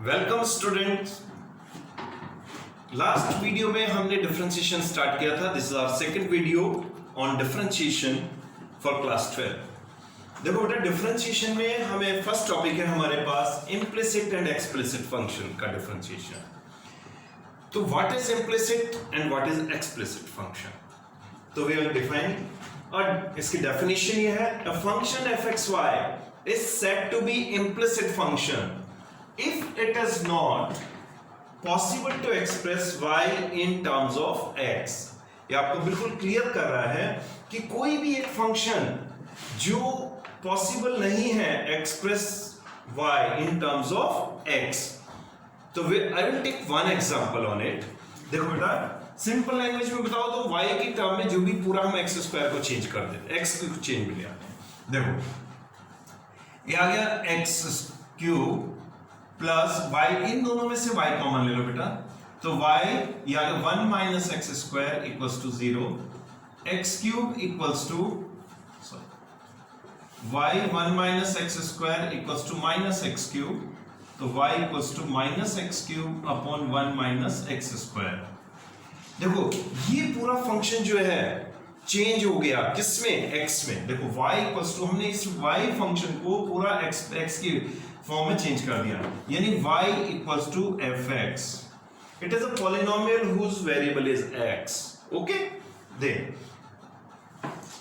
Welcome students. Last video में हमने differentiation start किया था। This is our second video on differentiation for class 12। देखो बेटा, डिफरेंशिएशन में हमें फर्स्ट टॉपिक है हमारे पास इम्प्लिसिट एंड एक्सप्लिसिट फंक्शन का डिफरेंशिएशन। तो what is implicit and what is explicit function, तो वी आर डिफाइनिंग, और इसकी डेफिनेशन ये है, a function f(x, y) is said to be implicit function if it is not possible to express y in terms of x। ये आपको बिल्कुल clear कर रहा है कि कोई भी एक फंक्शन जो पॉसिबल नहीं है express y in terms of x, तो I will take one example on it. देखो बेटा, सिंपल लैंग्वेज में बताओ तो y की टर्म में जो भी पूरा हम x स्क्वायर को चेंज कर देते, x को चेंज भी ले आते हैं। देखो ये आ गया x क्यूब प्लस y, इन दोनों में से y कॉमन ले लो बेटा, तो y ये आ गया 1 minus x square equals to 0, x cube equals to y 1 minus x square equals to minus x cube, तो y equals to minus x cube upon 1 minus x square. देखो ये पूरा फंक्शन जो है चेंज हो गया किसमें, x में। देखो y इक्वल्स टू, हमने इस y फंक्शन को पूरा x की फॉर्म में चेंज कर दिया, यानी y equals to fx। It is a polynomial whose variable is x। Okay, दे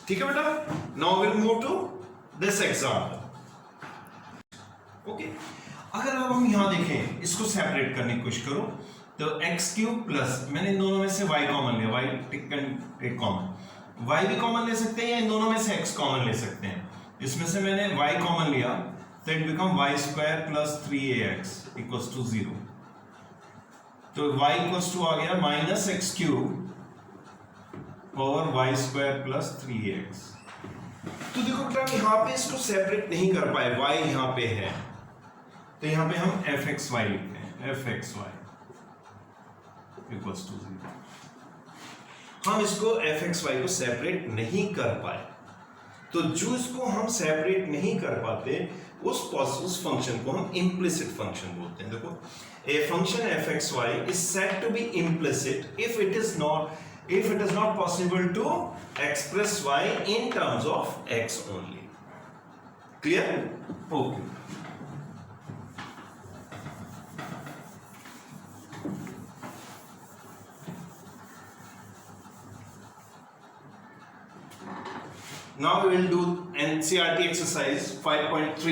ठीक है बेटा। Now will move to this example. Okay, अगर अब हम यहां देखें, इसको सेपरेट करने की कोशिश करो, तो एक्स क्यूब प्लस, मैंने इन दोनों में से y कॉमन लिया, y टेक कॉमन, y भी कॉमन ले सकते हैं या इन दोनों में से x कॉमन ले सकते हैं। इसमें से मैंने y कॉमन लिया, तो it become y square plus 3ax equals to 0। तो y इक्वल्स टू आ गया minus x cube over y square plus 3ax। तो देखो बेटा, यहाँ पे इसको सेपरेट नहीं कर पाए, y यहाँ पे है, तो यहाँ पे हम fxy लिखते हैं, fxy इक्वल्स टू 0। हम इसको fxy को सेपरेट नहीं कर पाए, तो जो इसको हम सेपरेट नहीं कर पाते उस फंक्शन को हम इम्प्लिसिट फंक्शन बोलते हैं। देखो, a function fxy is said to be implicit if it is not possible to express y in terms of x only. Clear? Okay. Now we will do NCERT exercise 5.3.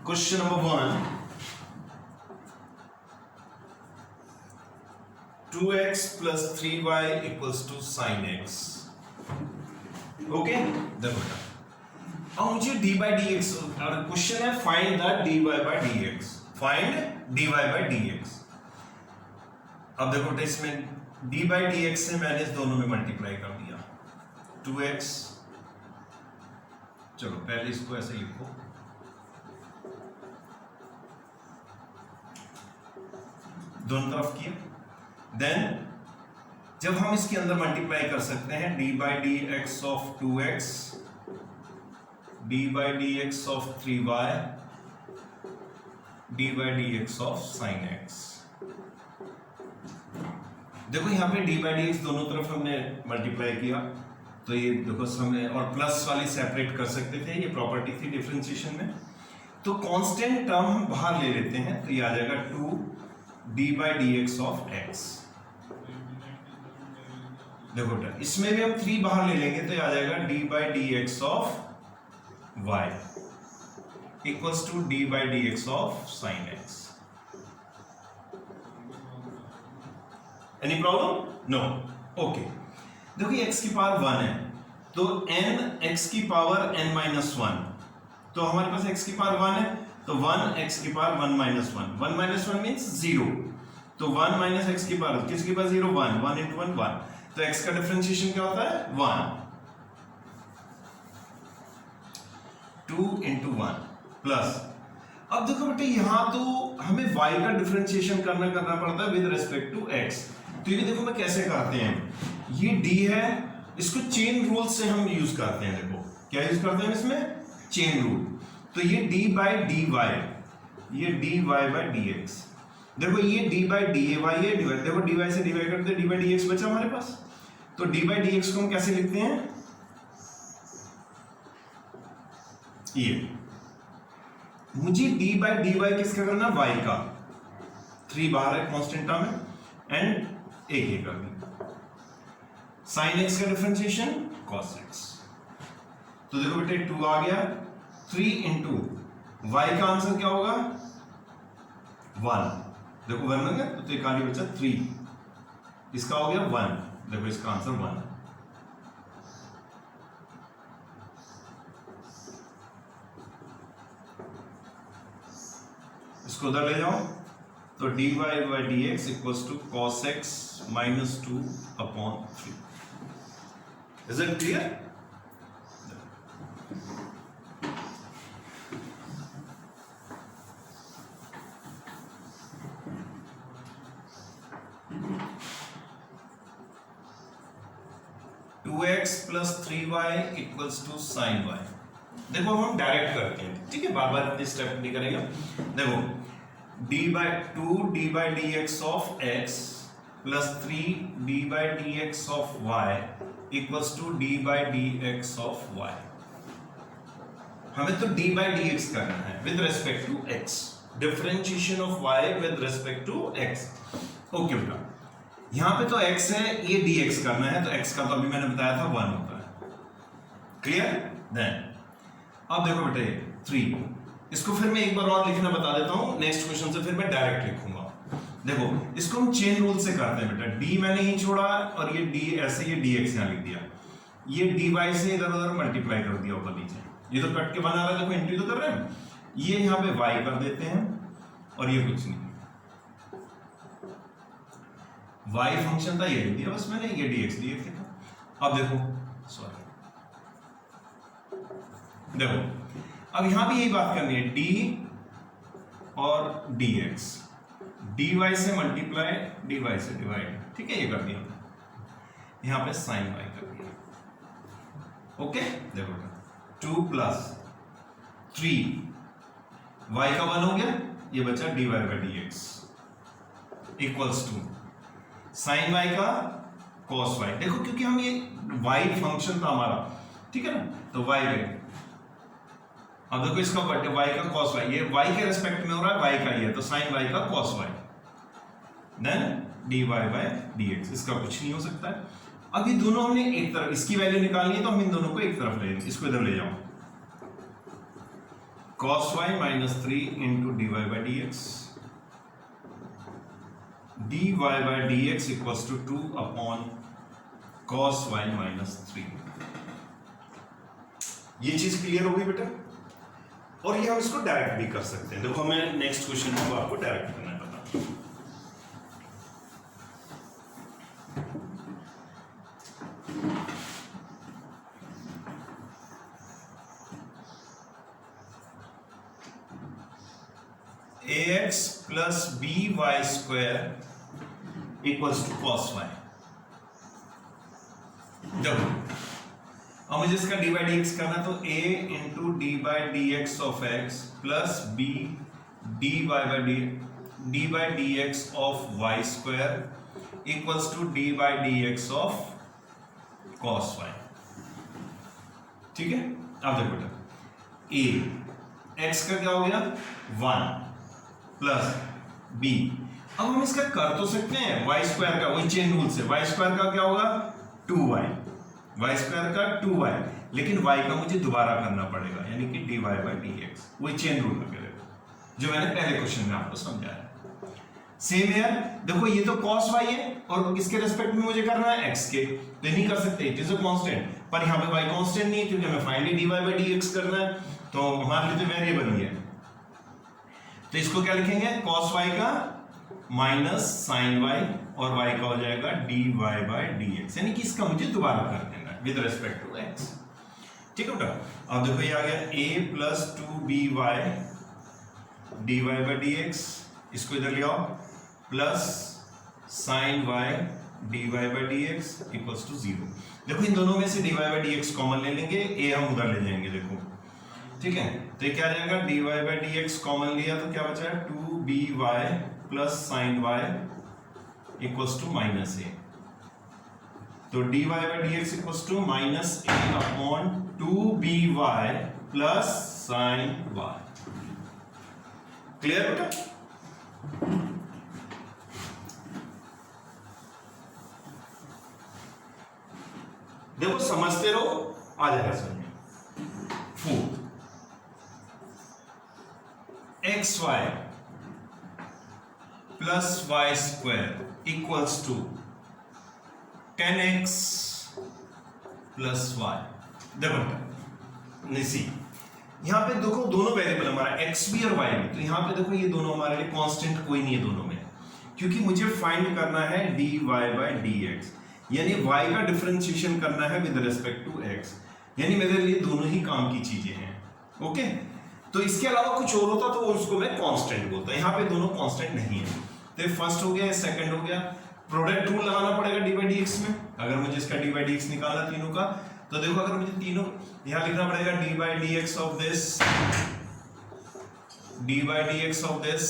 Question number 1. 2x plus 3y equals to sin x. Okay? देखो बेटा, अब मुझे dy by dx, और question है find the dy by dx. Find dy by dx. अब देखो बेटा, इसमें dy by dx से मैंने इस दोनों में मल्टीप्लाई कर दिया, 2x, चलो पहले इसको ऐसे लिखो, दोनों तरफ किया, देन जब हम इसके अंदर मल्टीप्लाई कर सकते हैं, D by d x of 2x, D by d x of 3y, D by d x of sign x। देखो यहाँ पे डी बाई डी एक्स दोनों तरफ हमने मल्टीप्लाई किया, तो ये देखो हमने, और प्लस वाली सेपरेट कर सकते थे, ये प्रॉपर्टी थी डिफरेंशिएशन में। तो कांस्टेंट टर्म हम बाहर ले लेते हैं, तो ये आ जाएगा 2 D by d x of x. देखो बेटा, इसमें भी हम 3 बाहर ले लेंगे, तो ये आ जाएगा d by d x of y equals to d by d x of sine x. Any problem? No. Okay, देखो ये x की पावर 1 है, तो n x की पावर n माइनस 1, तो हमारे पास x की पावर 1 है, तो 1 x की पावर 1 माइनस 1, 1 माइनस 1 मीन्स 0, तो 1 माइनस x की पावर, किसकी पावर 0, 1, 1 इंटू 1 1, तो x का डिफरेंशिएशन क्या होता है 1, 2 इंटू 1 प्लस, अब देखो बेटे यहाँ तो हमें y का डिफरेंशिएशन करना पड़ता है विद रिस्पेक्ट टू x। तो ये देखो मैं कैसे करते हैं, ये d है, इसको चेन रूल से हम यूज करते हैं। देखो क्या यूज करते हैं इसमें, चेन रूल। तो ये d बाई डी वाई ये dy बाय dx। देखो ये d बाय dy है, देखो dy से डिवाइड करते dy बाय dx बचा हमारे पास। तो dy बाय dx को हम कैसे लिखते हैं, ये मुझे d बाय dy किसका करना, y का, 3 बाहर है कांस्टेंट टर्म है, एंड एक कर दी। sin x का डिफरेंशिएशन cos x। तो देखो बेटे 2 आ गया, 3 इंटू y का आंसर क्या होगा 1। देखो 1 हो गया तो एक आगे बचा 3, इसका हो गया 1। देखो इसका आंसर 1। इसको उधर ले जाओ तो dy by dx equals to cos x minus 2 upon 3। Is it clear? 2x plus 3y equals to sin y। देखो हम डायरेक्ट करते हैं, ठीक है, बार बार इतने स्टेप नहीं करेंगे। देखो d by dx of x plus 3d by dx of y equals to d by dx of y। हमें तो d बाय dx करना है with respect to x, differentiation of y with respect to x। Okay बेटा, यहां पे तो x है, ये dx करना है, तो x का तो अभी मैंने बताया था 1 होता है। क्लियर? देन अब देखो बेटे 3, इसको फिर मैं एक बार और लिखना बता देता हूं, नेक्स्ट क्वेश्चन से फिर मैं डायरेक्ट लिखूंगा। देखो इसको हम चेन रूल से करते हैं बेटा, d मैंने ही छोड़ा और ये d ऐसे, ये dx यहां लिख दिया, ये dy से इधर उधर मल्टीप्लाई कर दिया ऊपर नीचे, ये तो कट के बना रहा है, देखो एंट्री तो कर रहे हैं, ये यहां पे y कर देते हैं और ये कुछ नहीं, y फंक्शन था, ये लिख दिया बस मैंने, ये dx लिखा। अब देखो सॉरी, देखो अब यहां भी यही बात करनी है, d और dx, dy से मल्टीप्लाई dy से डिवाइड, ठीक है, ये कर दिया, यहां पे sin y कर दिया। ओके, देखो 2 प्लस 3 y का 1 हो गया, ये बचा dy by dx equals to sin y का cos y। देखो क्योंकि हम ये y फंक्शन था हमारा, ठीक है ना, तो y गए, अब देखो इसका बटे y का cos y, ये y के रेस्पेक्ट में हो रहा है, y का ही है, तो sin y का cos y, then dy by dx, इसका कुछ नहीं हो सकता है। अब ये दोनों हमने एक तरफ, इसकी वैल्यू निकालनी है तो हम इन दोनों को एक तरफ ले लेंगे, इसको इधर ले जाओ, cos y minus 3 into dy by dx, dy by dx equals to 2 upon cos y minus 3। ये चीज क्लियर होगी बेटा? और ये हम इसको डायरेक्ट भी कर सकते हैं। देखो हमें नेक्स्ट क्वेश्चन में आपको डायरेक्ट करना है, पता ax plus by square equals to cos y। देखो अब मुझे इसका dy बाई dx करना है, तो a into d by dx of x plus b dy by dx of y square equals to d by dx of cos y। ठीक है, अब देखो बेटा, a x का क्या हो गया 1 प्लस b, अब हम इसका कर तो सकते हैं y स्क्वायर का, वही चेन रूल से, y स्क्वायर का क्या होगा 2y, y स्क्वायर का 2y, लेकिन y का मुझे दोबारा करना पड़ेगा, यानी कि dy बाई dx, वही चेन रूल वगैरह जो मैंने पहले क्वेश्चन में आपको समझाया। सेम है, देखो ये तो cos y है और किसके रेस्पेक्ट में मुझे करना है x के, तो नहीं कर सकते, इट इज अ कांस्टेंट, पर यहाँ पे y कांस्टेंट नहीं है क्योंकि हमें फाइनली dy बाई dx करना है, तो हमारे लिए तो वेरिएबल ही है, तो इसको क्या लिखेंगे cos y का माइनस sin y और y का हो जाएगा dy बाई dx, यानी कि इसका मुझे दोबारा कर देना है विद रिस्पेक्ट टू x। ठीक है बेटा, अब देखो ये आ गया a plus 2by dy by dx, इसको इधर ले आओ, plus sin y dy by dx equals to 0। देखो इन दोनों में से dy बाई dx कॉमन ले लेंगे, a हम उधर ले जाएंगे, देखो ठीक है, तो ये क्या आ जाएगा, dy by d x common लिया तो क्या बचा है, 2by plus sine y equals to minus a. तो dy by d x equals to minus a upon 2by plus sine y। Clear बेटा? देखो समझते रहो, आ जाएगा समझ। Fourth, x y plus y square equals to 10x plus y. देखो निसी, यहां पे देखो दोनों वेरिएबल हमारा x भी और y भी, तो यहां पे देखो ये दोनों हमारे लिए कांस्टेंट कोई नहीं है दोनों में, क्योंकि मुझे फाइंड करना है dy बाई dx, यानी y का डिफरेंशिएशन करना है विद रिस्पेक्ट टू x, यानी मेरे लिए दोनों ही काम की चीजें हैं। ओके, तो इसके अलावा कुछ और होता तो उसको मैं कांस्टेंट बोलता, यहाँ पे दोनों कांस्टेंट नहीं है। तो फर्स्ट हो गया, सेकंड हो गया। प्रोडक्ट रूल लगाना पड़ेगा डी बाई डी एक्स में, अगर मुझे इसका डी बाई डी एक्स निकालना तीनों का, तो देखो अगर मुझे तीनों यहां लिखना पड़ेगा D by d x of this, d by d x of this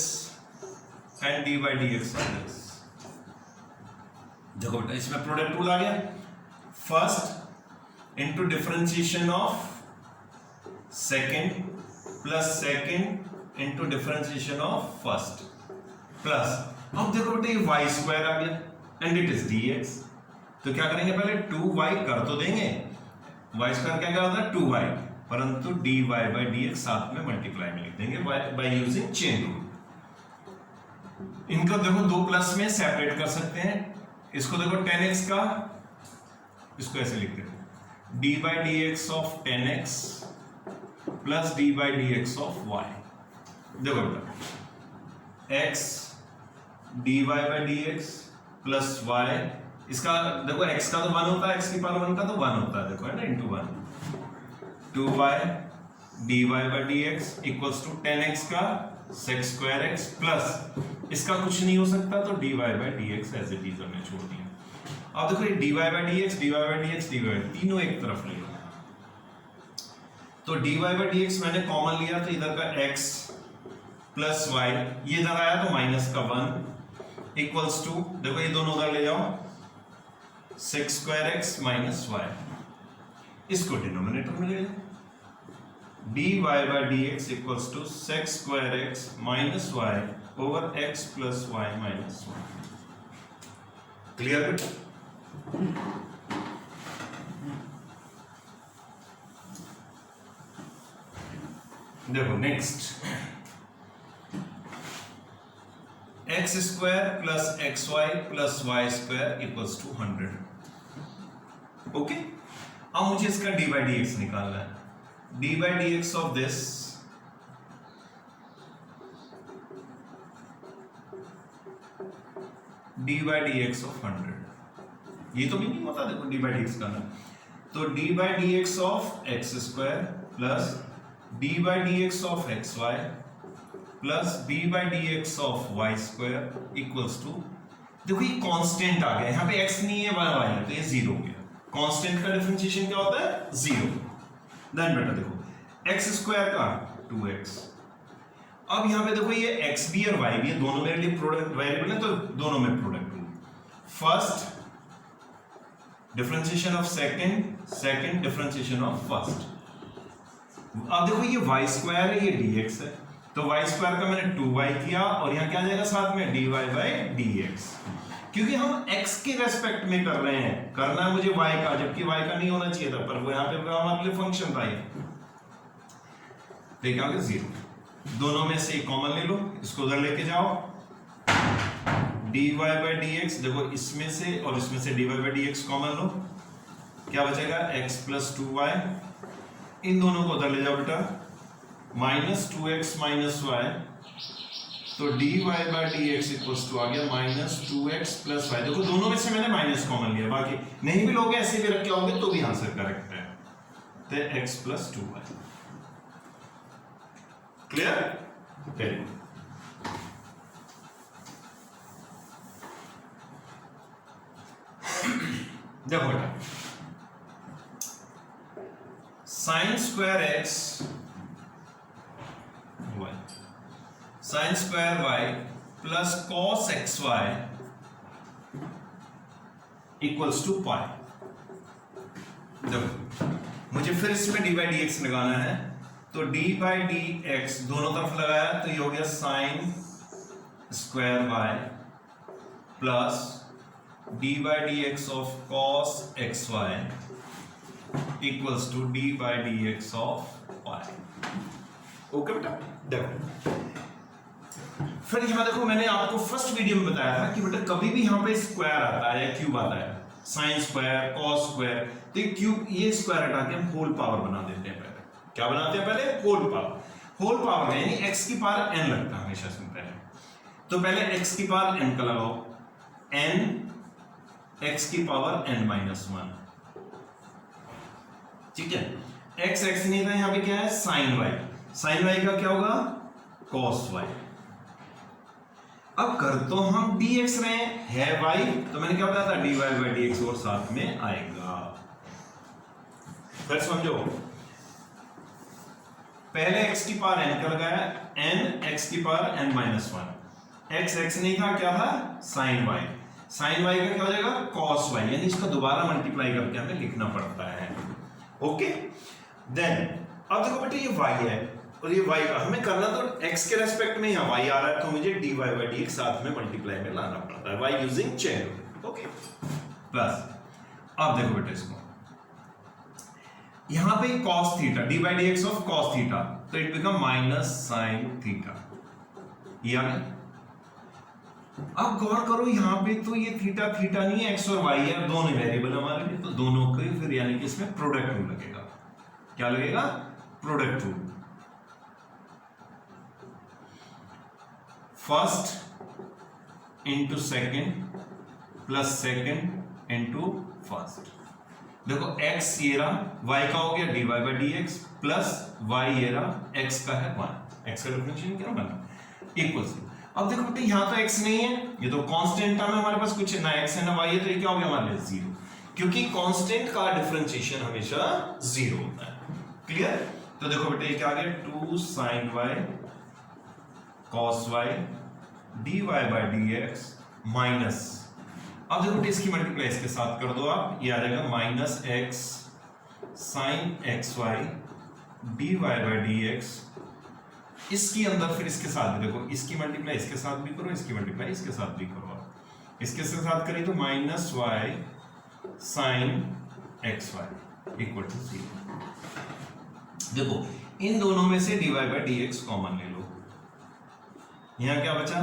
and D by d x of this. देखो बेटा इसमें प्रोडक्ट रूल आ गया, first into differentiation of second plus second into differentiation of first plus, अब देखो बेटा ये Y square आ गया and it is dx। तो क्या करेंगे, पहले 2y कर तो देंगे, y स्क्वायर क्या होता है 2y, परंतु dy बाई dx साथ में मल्टीप्लाई में लिख देंगे बाय यूजिंग चेन रूल। इनको देखो दो प्लस में सेपरेट कर सकते हैं, इसको देखो 10x का, इसको ऐसे लिख देते d by d x of 10x plus d by d x of y। देखो बेटा x d y by d x plus y, इसका देखो x का तो 1 होता है, x की पावर 1 का तो 1 होता है, देखो है ना, into 1, 2y d y by d x equals to 10x का सेक स्क्वायर x प्लस इसका कुछ नहीं हो सकता तो d y by d x as it is हमने छोड़ दिया। अब देखो ये d y by d x, d y by d x, d y तीनों एक तरफ ले लो, तो d y by d x मैंने कॉमन लिया, तो इधर का x प्लस वाई, ये इधर आया तो माइनस का 1 इक्वल्स टू, देखो ये दोनों उधर ले जाओ, sec square x minus y, इसको डिनोमिनेटर में ले लो, d y by d x equals to sec square x minus y over x plus y minus y. Clear बेटा? देखो next, x square plus x y plus y square equals to 100। Okay, अब मुझे इसका d by d x निकालना है, d by d x of this d by d x of 100, ये तो भी नहीं होता, देखो डी बाई डी एक्स का ना, तो d by d x of x square plus d by d x of x y plus d by d x of y square equals to, देखो ये कांस्टेंट आ गया, यहाँ पे x नहीं है y है, तो ये 0 हो गया। कांस्टेंट का डिफरेंशिएशन क्या होता है 0। देन बेटा देखो x स्क्वायर का 2x, अब यहाँ पे देखो ये x भी और y भी है, दोनों मेरे लिए प्रोडक्ट वेरिएबल है, तो दोनों में product rule, first differentiation of second, second differentiation of first. अब देखो ये y स्क्वायर है, ये dx है, तो y स्क्वायर का मैंने 2y किया और यहाँ क्या आ जाएगा साथ में dy बाई dx, क्योंकि हम x के रेस्पेक्ट में कर रहे हैं, करना है मुझे y का, जबकि y का नहीं होना चाहिए था, पर वो यहाँ पे हमारे लिए फंक्शन था ये, तो क्या हो गया 0। दोनों में से कॉमन ले लो, इसको उधर लेके जाओ, dy बाई dx, देखो इसमें से और इसमें से dy बाई dx कॉमन लो, क्या बचेगा x प्लस 2y, इन दोनों को उधर ले जाओ बेटा, माइनस 2x माइनस वाई, तो dy by dx equals to आ गया माइनस 2x प्लस वाई। देखो दोनों में से मैंने माइनस कॉमन लिया, बाकी नहीं भी लोगे ऐसे भी रख के आओगे तो भी आंसर करेक्ट है, तो x plus 2y। Clear? Very good. देखो बेटा sine square x sine square y plus cos x y equals to pi. देखो मुझे फिर इसमें डी बाई डी एक्स लगाना है, तो डी बाई डी एक्स दोनों तरफ लगाया तो ये हो गया sine square y plus d by d x of cos x y equals to d by d x of pi. Okay बेटा, देखो फिर यहां देखो मैंने आपको फर्स्ट वीडियो में बताया था कि बेटा कभी भी यहां पे स्क्वायर आता है या क्यूब आता है, साइन स्क्वायर कॉस स्क्वायर, तो ये क्यूब ये स्क्वायर हटा के हम होल पावर बना देते हैं। पहले क्या बनाते हैं? पहले होल पावर। होल पावर में यानी x की पावर n लगता है हमेशा से पहले, तो पहले x की पावर n का लगाओ, n x की पावर n माइनस 1, ठीक है। x x नहीं था, यहां पे क्या है साइन y, साइन y का क्या होगा cos y। अब कर तो हम dx रहे हैं y, तो मैंने क्या बताया था dy by dx और साथ में आएगा। फिर समझो, पहले x की पावर n का लगाया, n x की power n minus 1, x x नहीं था क्या था साइन y, साइन y का क्या हो जाएगा cos y, यानी इसको दोबारा मल्टीप्लाई करके हमें लिखना पड़ता है। ओके, देन अब देखो बेटे ये y है और ये y हमें करना तो x के रेस्पेक्ट में, यहाँ y आ रहा है तो मुझे dy by dx साथ में मल्टीप्लाई में लाना पड़ता है, y using chain rule. Okay, plus अब देखो बेटे इसको यहां पे cos theta d by d x of cos theta, तो it become minus sine theta, ये आ गया। अब गौर करो यहां पे तो ये थीटा थीटा नहीं है, x और y है, दोनों वेरिएबल हमारे लिए, तो दोनों के फिर यानी कि इसमें प्रोडक्ट रूल लगेगा। क्या लगेगा? Product rule. First into second plus second into first. देखो x ये रहा, y का हो गया dy by dx plus y ये रहा, x का है 1, x का डिफरेंशिएशन क्या होगा इक्वल्स। अब देखो बेटे यहां तो x नहीं है, ये तो कांस्टेंट टर्म है, हमारे पास कुछ ना x है ना y है, तो ये क्या हो गया हमारे लिए 0, क्योंकि कांस्टेंट का डिफरेंशिएशन हमेशा 0 होता है। क्लियर? तो देखो बेटे ये क्या आ गया 2 sin y cos y dy by dx minus, अब देखो इसकी मल्टीप्लाई इसके साथ कर दो आप, ये आ जाएगा minus x sine x y d y by d x. इसके अंदर फिर इसके साथ भी देखो, इसकी मल्टीप्लाई इसके साथ भी करो, इसकी मल्टीप्लाई इसके साथ भी करो, इसके साथ करें तो minus y sine x y equal to 0। देखो इन दोनों में से d y by d x common ले लो, यहां क्या बचा?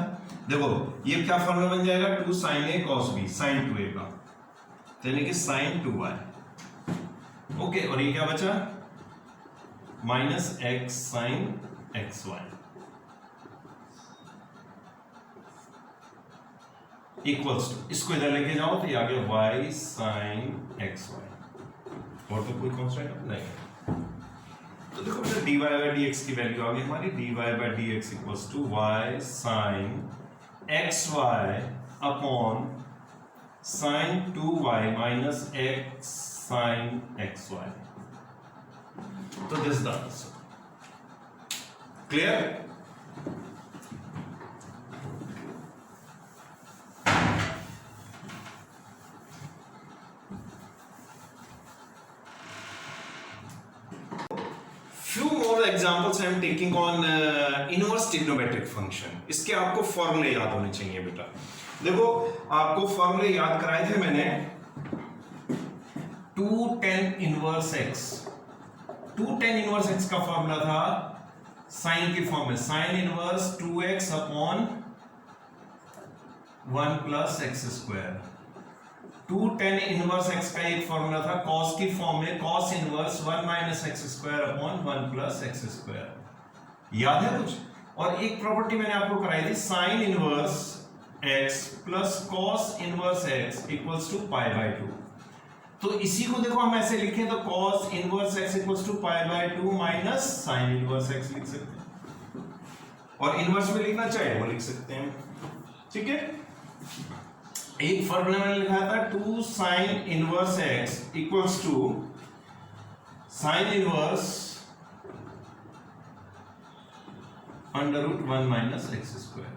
देखो ये क्या फॉर्मूला बन जाएगा 2 sin a cos b sin 2a का, यानी कि sin 2y। ओके, और ये क्या बचा minus x sin xy equals to, इसको इधर लेके जाओ तो ये आ गया y sin xy, और तो कोई कांस्टेंट नहीं। तो देखो बेटा dy by dx की वैल्यू आ गई हमारी, dy by dx equals to y sin xy upon sin 2y minus x sin xy। तो this the answer. Clear? Examples I am taking on inverse trigonometric function. इसके आपको फॉर्मूले याद होने चाहिए बेटा। देखो आपको फॉर्मूले याद कराए थे मैंने, 2 tan inverse x, 2 tan inverse x का फॉर्मूला था साइन के फॉर्म में, sign inverse 2x upon 1 plus x square. 2 tan inverse x का एक फॉर्मूला था cos की फॉर्म में, cos inverse 1 minus x square upon 1 plus x square. याद है कुछ? और एक प्रॉपर्टी मैंने आपको कराई थी sin inverse x plus cos inverse x equals to pi by 2। तो इसी को देखो हम ऐसे लिखें तो cos inverse x equals to pi by 2 minus sin inverse x लिख सकते हैं, और इनवर्स में लिखना चाहे वो लिख सकते हैं। ठीक है, एक फॉर्मूला मैंने लिखा था 2 sin inverse x equals to sin inverse under root 1 minus x square,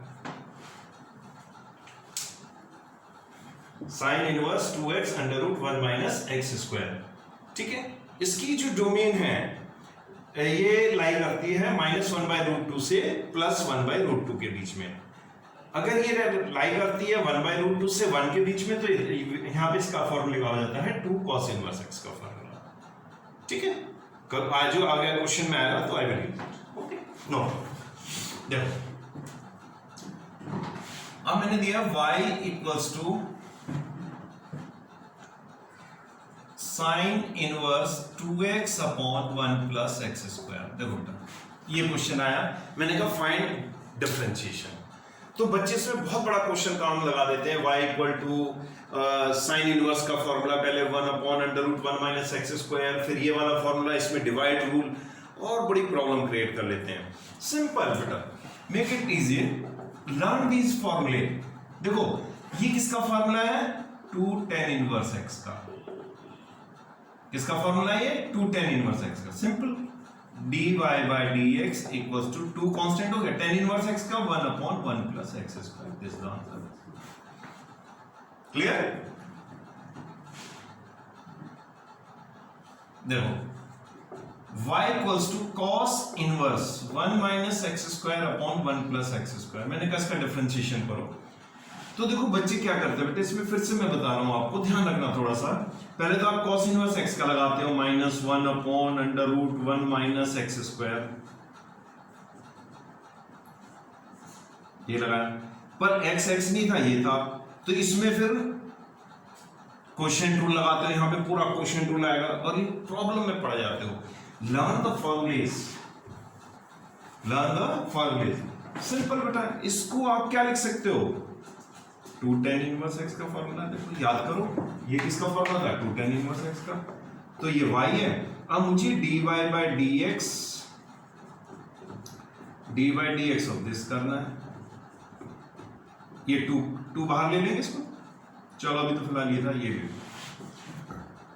sine inverse 2x under root 1 minus x square. ठीक है, इसकी जो डोमेन है ये लाई करती है -1/√2 से +1/√2 के बीच में। अगर ये लाई करती है 1/√2 से 1 के बीच में, तो यहां पे इसका फॉर्मूला आ जाता है 2 cos इनवर्स x का फॉर्मूला। ठीक है, कल आज जो आ गया क्वेश्चन में आएगा तो I will use. Okay, no देखो, अब मैंने दिया y equals to sine inverse 2x upon 1 plus x square. देखो ये क्वेश्चन आया, मैंने कहा फाइंड डिफरेंशिएशन। तो बच्चे इसमें बहुत बड़ा क्वेश्चन काम लगा देते हैं। y equal to sine inverse का फॉर्मूला, पहले 1 upon under root 1 minus x square, फिर ये वाला फॉर्मूला, इसमें डिवाइड रूल, और बड़ी प्रॉब्लम क्रिएट कर लेते हैं। सिंपल बेटा, make it easy, learn these फॉर्मूले। देखो ये किसका फॉर्मूला है? 2 tan इनवर्स x का। किसका फॉर्मूला है? 2 tan इनवर्स x का। Simple, dy by dx equals to 2 constant हो गया, tan इनवर्स x का 1 upon 1 plus x square. This is the answer. Clear? देखो y equals to cos inverse 1 minus x square upon 1 plus x square. मैंने कहा इसका differentiation करो। तो देखो बच्चे क्या करते हैं बेटे, इसमें फिर से मैं बता रहा हूं आपको, ध्यान रखना थोड़ा सा। पहले तो आप cos इनवर्स x का लगाते हो, -1 upon under root 1 minus x square, ये लगाया, पर x नहीं था, ये था। तो इसमें फिर क्वोशिएंट रूल लगाते हो, यहां पे पूरा क्वोशिएंट रूल आएगा और ये प्रॉब्लम में पड़ जाते हो। Learn the formulas, learn the formulas. Simple बेटा, इसको आप क्या लिख सकते हो? 2 tan इनवर्स x का फॉर्मूला। देखो याद करो, ये किसका फॉर्मूला था? 2 tan इनवर्स x का। तो ये y है। अब मुझे dy by dx of this करना है। ये 2 बाहर ले लेंगे इसको। चलो अभी तो फिलहाल ये था, ये भी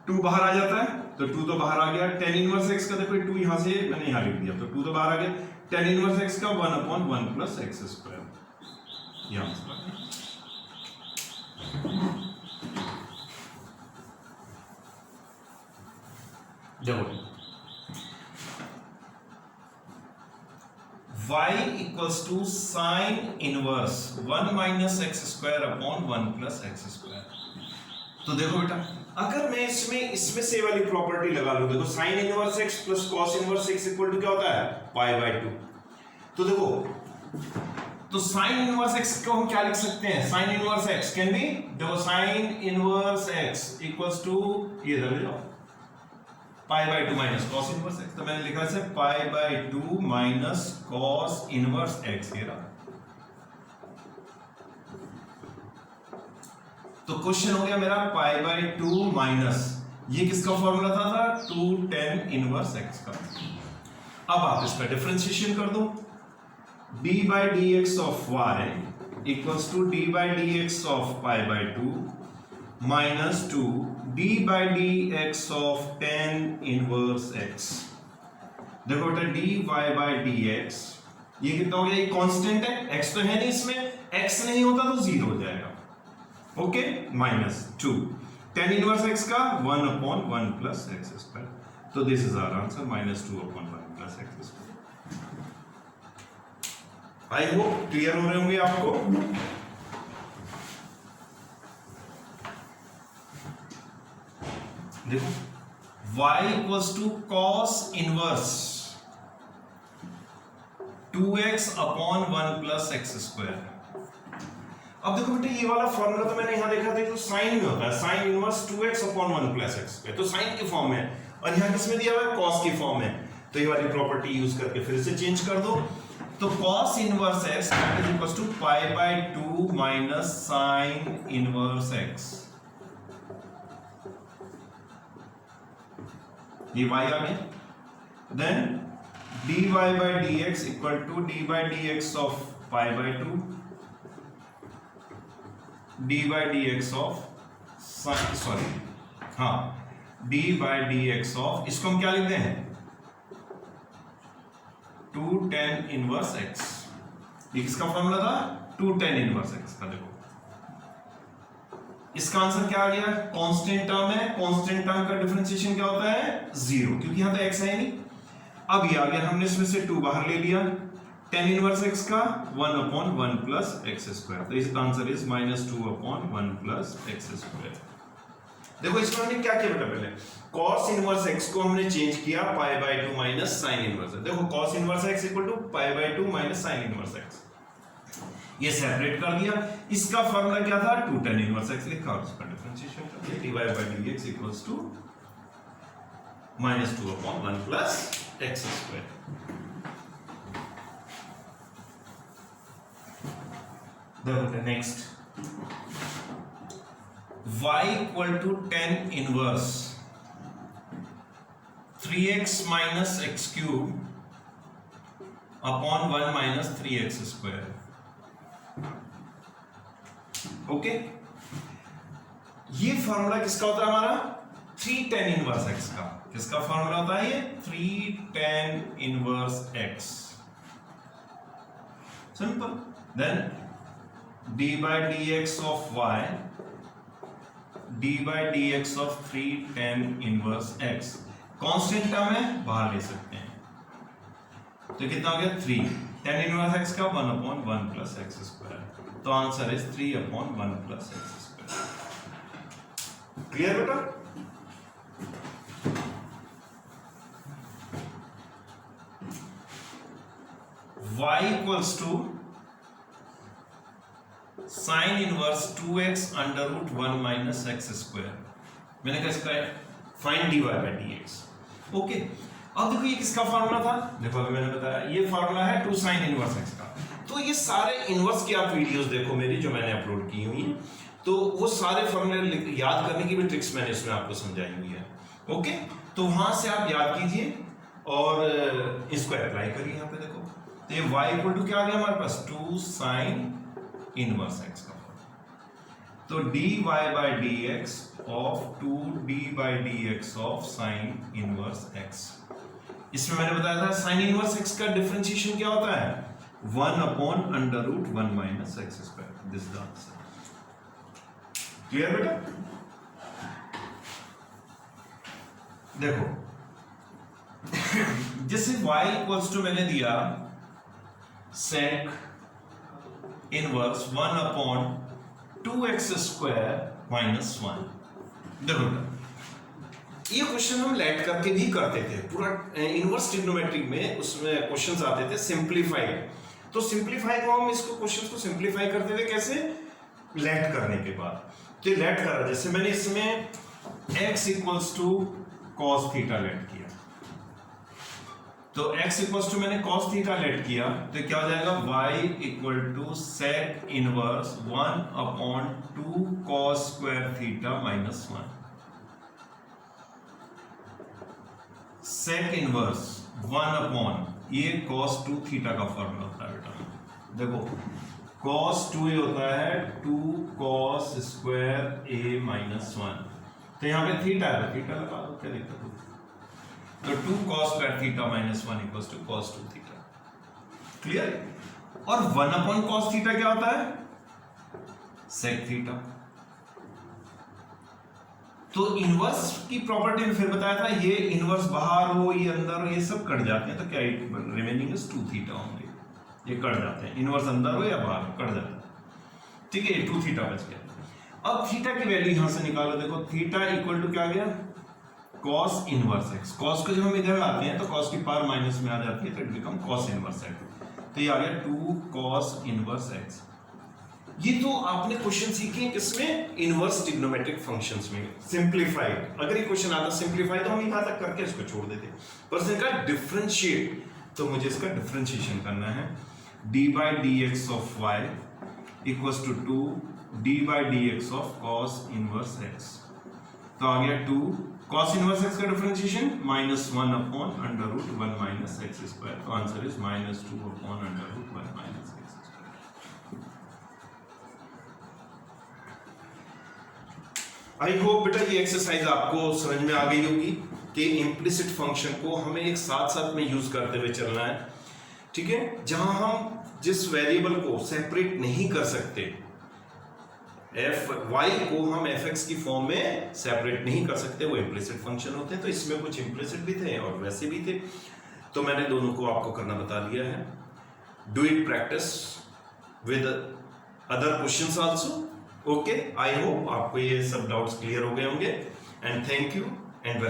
2 बाहर आ जाता है, तो 2 तो बाहर आ गया। tan इनवर्स x का देखो 2 यहां से मैंने यहां लिख दिया, तो 2 तो बाहर आ गया। tan इनवर्स x का 1 अपॉन 1 प्लस एक्स स्क्वायर। यहां से देखो y equals to sine inverse 1 minus x square upon 1 plus x square. तो देखो बेटा, अगर मैं इसमें से वाली प्रॉपर्टी लगा लूं, देखो sine inverse x plus cos inverse x equal to क्या होता है? π/2। तो देखो, तो साइन इनवर्स x को हम क्या लिख सकते हैं? Sine inverse x can be, देखो sine inverse x equals to, ये इधर ले जाओ, π/2 माइनस कॉस इनवर्स x। तो मैंने लिखा है π/2 माइनस कॉस इनवर्स x। ये रहा। तो क्वेश्चन हो गया मेरा π/2 माइनस, ये किसका फॉर्मूला था? 2 tan इनवर्स x का। अब आप इसका डिफरेंशिएशन कर दो। d by dx of y equals to d by dx of π/2 minus 2 d by dx of tan inverse x। देखो बेटा, dy by dx ये कितना हो गया? ये कांस्टेंट है, x तो है नहीं इसमें, x नहीं होता तो 0 हो जाएगा। Okay, minus 2 tan inverse x का 1 अपॉन 1 प्लस एक्स स्क्वायर। तो this is our answer, -2 upon 1 plus x square. I hope clear हो रहे होंगे आपको। देखो y equals to cos inverse 2x upon 1 plus x square. अब देखो बेटे, ये वाला फॉर्मूला तो मैंने यहां देखा था, तो साइन में होता है, sign inverse 2x upon 1 plus x square, तो साइन की फॉर्म है, और यहां किसमें दिया हुआ है? कॉस की फॉर्म है। तो ये वाली प्रॉपर्टी यूज करके फिर से चेंज कर दो। तो cos inverse x is equal to π/2 minus sine inverse x। ये y आ गया। Then dy by dx equal to d by dx of π/2 d by dx ऑफ d by dx ऑफ, इसको हम क्या लिखते हैं? 2 tan इनवर्स x। ये किसका फॉर्मूला था? 2 tan इनवर्स x का। देखो इसका आंसर क्या आ गया? कांस्टेंट टर्म है, कांस्टेंट टर्म का डिफरेंशिएशन क्या होता है? 0, क्योंकि यहां पे x है नहीं। अब ये आ गया, हमने इसमें से 2 बाहर ले लिया, tan इनवर्स x का 1/1 प्लस x स्क्वायर। तो इसका answer is -2/1 plus x square. देखो इसमें हमने क्या किया बेटा? पहले cos इनवर्स x को हमने चेंज किया π/2 माइनस sin इनवर्स। देखो cos inverse x equal to π/2 minus sin inverse x, ये सेपरेट कर दिया। इसका फार्मूला क्या था? 2 tan इनवर्स x लिखा और इसका डिफरेंशिएशन कर दिया, dy/dx equals to -2/1 plus x square. देखो next, y equal to tan inverse 3x minus x cube upon 1 minus 3x square. Okay, ये फॉर्मूला किसका होता है हमारा? 3 tan इनवर्स x का। किसका फॉर्मूला होता है ये? 3 tan inverse x। Simple. Then d by dx of y, d by dx of 3 tan inverse x। Constant term है, बाहर ले सकते हैं, तो कितना हो गया? 3 tan इनवर्स x का 1/1 प्लस x स्क्वायर। तो answer is 3/1 plus x square. Clear बेटा? y equals to sine inverse 2x under root 1 minus x square. मैंने कैसे कहा? Find dy by dx। Okay, अब देखो ये किसका फार्मूला था? देखो अभी मैंने बताया ये फार्मूला है 2 साइन इनवर्स x का। तो ये सारे इनवर्स की आप वीडियोस देखो मेरी, जो मैंने अपलोड की हुई है, तो वो सारे फॉर्मूले याद करने की भी ट्रिक्स मैंने इसमें आपको समझाई हुई है। ओके, तो वहां से आप याद कीजिए और इसको अप्लाई करिए यहाँ पे। देखो तो ये y इक्वल टू क्या आ गया हमारे पास? 2 साइन इनवर्स x का। तो dy by dx of 2d by dx of sin inverse x। इसमें मैंने बताया था sin इनवर्स x का डिफरेंशिएशन क्या होता है? 1/√1 minus x square. This is the answer. Clear बेटा? देखो जैसे y इक्वल्स टू मैंने दिया sec inverse 1/2x square minus 1। देखो ये क्वेश्चन हम लेट करके भी करते थे, पूरा इनवर्स ट्रिग्नोमेट्रिक में उसमें क्वेश्चंस आते थे सिंप्लीफाइड। तो सिंप्लीफाई को हम इसको क्वेश्चंस को सिंप्लीफाई करते थे कैसे? लेट करने के बाद। तो लेट करा, जैसे मैंने इसमें x equals to cos theta let किया, तो x इक्वल्स टू मैंने cos थीटा लेट किया, तो क्या हो जाएगा? y equal to sec inverse 1/2 cos square theta minus 1। sec inverse 1/, ये cos 2 थीटा का फॉर्मूला होता है बेटा। देखो cos 2 ये होता है 2 cos स्क्वायर a माइनस 1। तो यहाँ पे थीटा है, थीटा लगा दो, क्या दिक्कत है? तो 2 cos square theta minus 1 equals to cos 2 theta. Clear? और 1/cos थीटा क्या होता है? sec theta. तो इनवर्स की प्रॉपर्टी में फिर बताया था, ये इनवर्स बाहर हो, ये अंदर हो, ये सब कट जाते हैं, तो क्या रिमेनिंग इज 2 थीटा होंगे। ये कट जाते हैं, इनवर्स अंदर हो या बाहर कट जाते हैं। ठीक है, ये 2 थीटा बच गया। अब थीटा की वैल्यू यहां से निकालो। देखो थीटा इक्वल टू क्या आ गया? cos inverse x। cos को जब हम इधर लाते हैं तो cos की पावर माइनस में आ जाती है, तो it become cos inverse x। तो ये आ गया 2 cos इनवर्स x। ये तो आपने क्वेश्चन सीखे हैं किसमें? इनवर्स ट्रिग्नोमेट्रिक फंक्शंस में, सिंप्लीफाइड। अगर ये क्वेश्चन आता सिंप्लीफाइड तो हम यहां तक करके इसको छोड़ देते, पर इसका डिफरेंशिएट, तो मुझे इसका डिफरेंशिएशन करना है। d by dx of y equals to 2 d by dx of cos inverse x। तो आ गया 2 cos इनवर्स x का डिफरेंशिएशन -1/√1 माइनस x स्क्वायर। तो answer is -2/√1 minus x। I hope बेटा ये एक्सरसाइज आपको समझ में आ गई होगी कि इम्प्लिसिट फंक्शन को हमें एक साथ साथ में यूज करते हुए चलना है। ठीक है, जहां हम जिस वेरिएबल को सेपरेट नहीं कर सकते, एफ वाई को हम एफ एक्स की फॉर्म में सेपरेट नहीं कर सकते, वो इम्प्लिसिट फंक्शन होते हैं। तो इसमें कुछ इम्प्लिसिट भी थे और वैसे भी थे, तो मैंने दोनों को आपको करना बता दिया है। Do it practice with other questions also. Okay, I hope आपको ये सब डाउट्स क्लियर हो गए होंगे एंड थैंक यू एंड